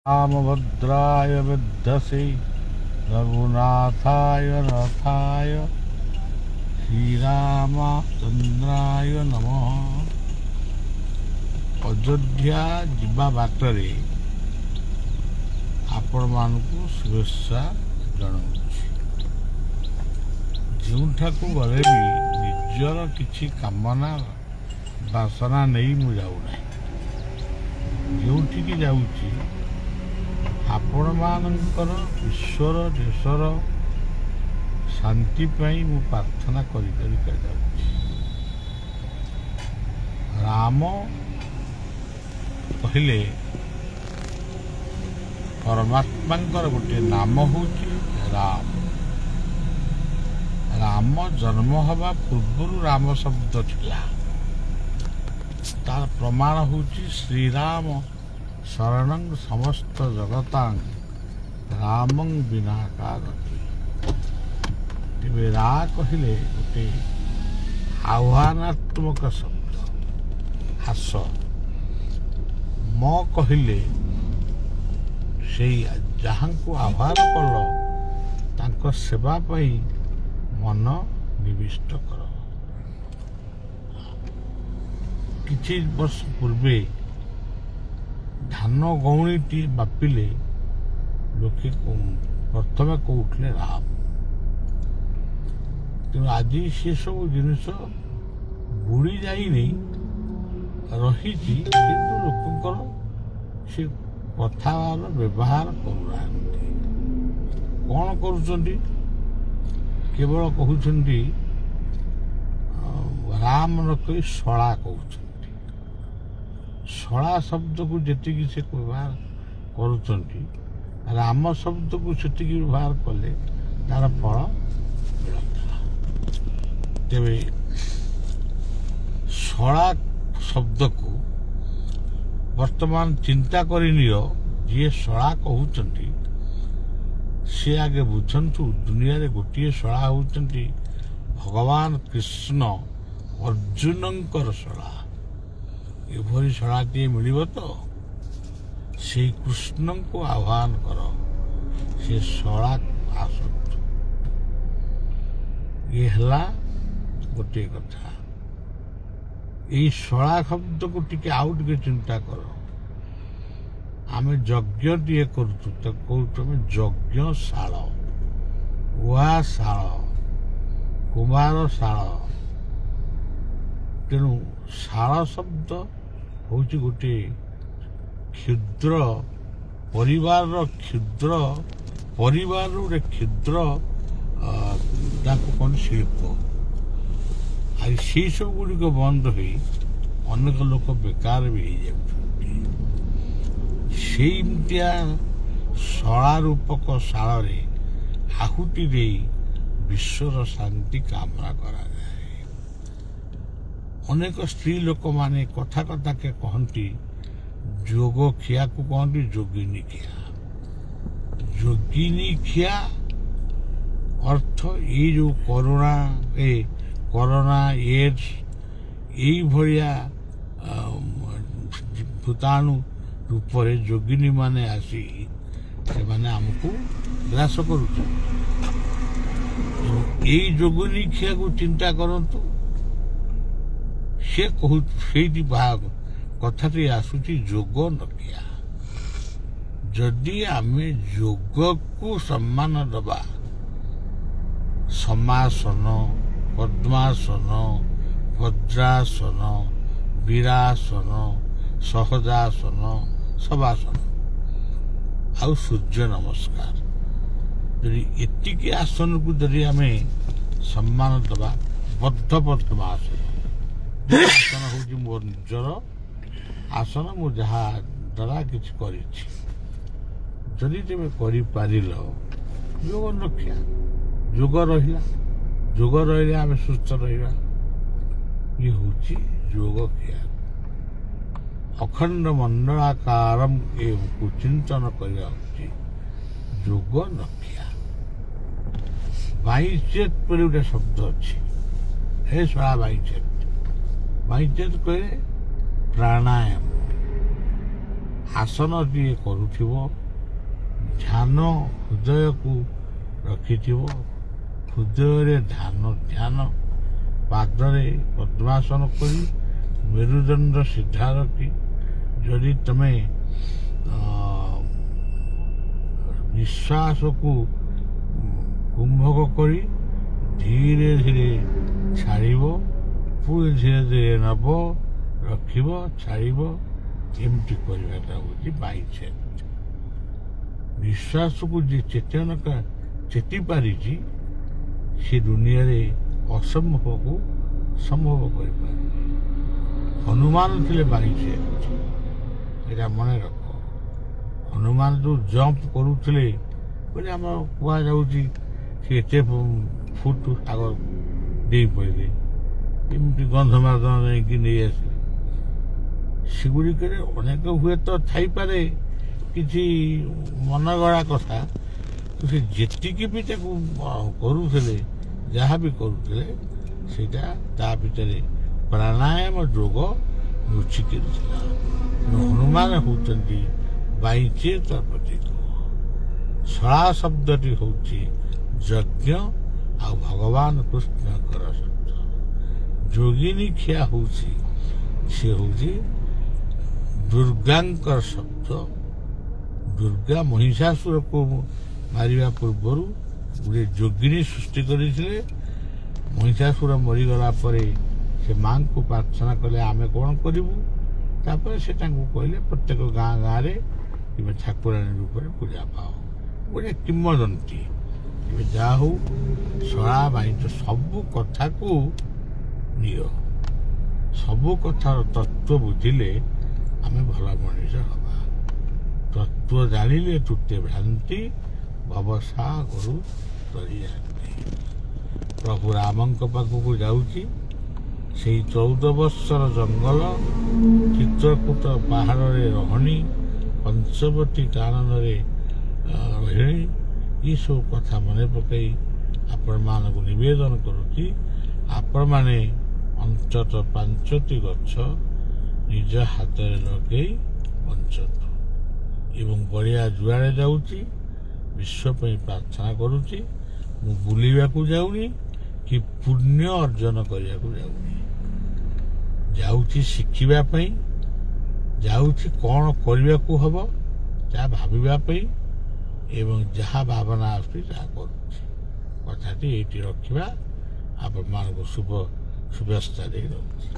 रामभद्राय विद्महे रघुनाथाय रथाय श्रीरामचंद्राय नमः। अयोध्या जिबा बाटरे आपण मानकु शुभेच्छा जणाउछि। जोठाकू गले भी निजर किछि कामना वासना नहीं मु जाऊ ना। जोठिकी जाउछि आपण मानकर ईश्वर देशर शांति पाई मु प्रार्थना करी जाउछि। राम कहले परमात्मा गोटे नाम होछि राम। राम जन्म हवा पूर्व राम शब्द थिला। तार प्रमाण होछि श्रीराम शरणं समस्त जगतां रामं बिना का गति। तेरे रा कहले गोटे आह्वानात्मक शब्द हास। म कहले से जहाँ को आह्वान कल तांको सेवा पाई मन निविष्ट कर। किछि वर्ष पूर्वे धान गौणी बापिले लोके प्रथम कहते राम। तेणु आज से सब जिनस बुड़ी जाई नहीं रही लोक से कथार व्यवहार करूना। कौन करुचंडी केवल कहउछंडी राम न कही शला कहउछंडी। शला शब्द को जी से व्यवहार करुचंडी राम शब्द को से व्यवहार कले तार फल मिलता। तेरे शला शब्द को वर्तमान चिंता करनियो जी शला कहउचंडी से आगे बुझंतु दुनिया रे गोटे शला होउचंडी भगवान कृष्ण अर्जुनंकर शला। एभरी शलाटी मिलिब तो से कृष्ण को आह्वान कर से शला आसतु। ये हला गोटे कथा। ये शला शब्द को टिके आउ टिके चिंता कर। आमे यज्ञ टे करूँ तो कहूँ यज्ञशाल उहाशाल कुमारशाल। तेणु शाल शब्द हूँ गोटे क्षुद्र परिवार क्षुद्र परिवार गोटे क्षुद्र कौन शिल्प। आज से सब गुड़िक बंद हो अनेक लोक बेकार भी हो जामतिया शला रूपक शाल आहुति दे विश्वर शांति कामना करा जाए। अनेक स्त्री लोक माने कथा कथा के कहती जोग खिया को कहती जोगिनी खिया। जोगिनी खिया अर्थ ये जो कोरोना एड्स यही भलिया भूताणु रूप से जोगिनी माने आसी से माने हमको ग्रास करुच। यही जोगिनी खिया को चिंता करंतु से कहू से कथाटी आसूची जोग नखिया। जदि आमे जोग को सम्मान दबा समासन पद्मासन वज्रासन वीरासन सहजासन शवासन आउ सूर्य नमस्कार यदि एतिकी आसन को यदि आमे सम्मान दबा बद्ध पद्मासन आसन हूँ मोर निजर आसन मु जहाँ द्वारा किसी करी तेरे कर जोग रक्षा जोग रहा जोग रही आम सुस्थ रहा। ये हूँ जोग क्रिया अखंड मंडलाकारम को चिंतन करवा जोग नखिया। बाईचेत पर गोटे शब्द अच्छी हे शला बाईचेत बाईचेत कहे प्राणायाम ଆସନଟିଏ କରୁଥିବ, ଧ୍ୟାନ ହୃଦୟକୁ ରଖିଥିବ, ହୃଦୟରେ ଧ୍ୟାନ, ପାଦରେ ପଦ୍ମାସନ କରି ମେରୁଦଣ୍ଡ ସିଧା ରଖି ଯଦି ତମେ ନିଶ୍ୱାସକୁ କୁମ୍ଭକ କରି ଧୀରେ ଧୀରେ ଛାଡ଼ିବ, ପୁଣି ଧୀରେ ଧୀରେ ନେବ, ରଖିବ, ଛାଡ଼ିବ, ଏମିତି କରିବାଟା ହେଉଛି ବାଇସେପ୍ଟ। ନିଶ୍ୱାସକୁ ଯିଏ ଚେତି ପାରିଛି ସେ ଦୁନିଆରେ ଅସମ୍ଭବକୁ ସମ୍ଭବ କରିପାରିବେ। ହନୁମାନ ଥିଲେ ବାଇସେପ୍ଟ, ଏଇଟା ମନେ ରଖ। ହନୁମାନ ଯେଉଁ ଜମ୍ପ କରୁଥିଲେ ବୋଲି ଆମର କୁହାଯାଉଛି ସେ ଏତେ ଫୁଟ ଆଗ ଡେଇଁ ପଡ଼ିଲେ, ଏମିତି ଗନ୍ଧମାର୍ଦ୍ଦନ ନେଇକି ନେଇ ଆସିଲେ। ସେଗୁଡ଼ିକରେ ଅନେକ ହୁଏତ ଥାଇପାରେ କିଛି ମନଗଢ଼ା କଥା, ସେ ଯେତିକି ବି ତାକୁ କରୁଥିଲେ, ଯାହା ବି କରୁଥିଲେ, ସେଇଟା ତା ଭିତରେ ପ୍ରାଣାୟାମ ଯୋଗ ଲୁଚିକି ଥିଲା। ହନୁମାନ ହେଉଛନ୍ତି ବାଇଚେତ ପ୍ରତୀକ। ଶଳା ଶବ୍ଦଟି ହେଉଛି ଯଜ୍ଞ ଆଉ ଭଗବାନ କୃଷ୍ଣଙ୍କର ଶବ୍ଦ। ଯୋଗିନୀ ଖିଆ ହେଉଛି ସେ ହେଉଛି ଦୁର୍ଗାଙ୍କର ଶବ୍ଦ। ଦୁର୍ଗା ମହିଷାସୁରକୁ ମାରିବା ପୂର୍ବରୁ ଗୋଟିଏ ଯୋଗିନୀ ସୃଷ୍ଟି କରିଥିଲେ। ମହିଷାସୁର ମରିଗଲା ପରେ ସେ ମାଙ୍କୁ ପ୍ରାର୍ଥନା କଲେ ଆମେ କ'ଣ କରିବୁ। ତାପରେ ସେ ତାଙ୍କୁ କହିଲେ ପ୍ରତ୍ୟେକ ଗାଁରେ ତୁମେ ଠାକୁରାଣୀ ରୂପରେ ପୂଜା ପାଅ, ଗୋଟେ କିମ୍ବଦନ୍ତୀ। ଏବେ ଯାହା ହଉ ଶଳା ବାଇଚ ସବୁ କଥାକୁ ନିଅ, ସବୁ କଥାର ତତ୍ତ୍ୱ ବୁଝିଲେ ଆମେ ଭଲ ମଣିଷ ହବା। ତତ୍ତ୍ୱ ଜାଣିଲେ ତୁତେ ଭ୍ରାନ୍ତି ଭବସାଗରୁ ତରି ଯାଆନ୍ତି। ପ୍ରଭୁ ରାମଙ୍କ ପାଖକୁ ଯାଉଛି। ସେଇ 14 ବର୍ଷର ଜଙ୍ଗଲ, ଚିତ୍ରକୂଟ ପାହାଡ଼ରେ ରହଣି, ପଞ୍ଚବଟୀ କାନନରେ ରହିଣି, ଏସବୁ କଥା ମନେ ପକାଇ ଆପଣମାନଙ୍କୁ ନିବେଦନ କରୁଛି, ଆପଣମାନେ ଅନ୍ତତଃ 5ଟି ଗଛ ନିଜ ହାତରେ ଲଗେଇ ବଞ୍ଚନ୍ତୁ। ଏବଂ ବଢ଼ିଆ ଯୁଆଡ଼େ ଯାଉଛି ବିଶ୍ୱ ପାଇଁ ପ୍ରାର୍ଥନା କରୁଛି। ମୁଁ ବୁଲିବାକୁ ଯାଉନି କି ପୁଣ୍ୟ ଅର୍ଜନ କରିବାକୁ ଯାଉନି, ଯାଉଛି ଶିଖିବା ପାଇଁ, ଯାଉଛି କ'ଣ କରିବାକୁ ହବ ତାହା ଭାବିବା ପାଇଁ, ଏବଂ ଯାହା ଭାବନା ଆସୁଛି ତାହା କରୁଛି। କଥାଟି ଏଇଠି ରଖିବା। ଆପଣମାନଙ୍କୁ ଶୁଭେଚ୍ଛା ଦେଇ ରହୁଛି।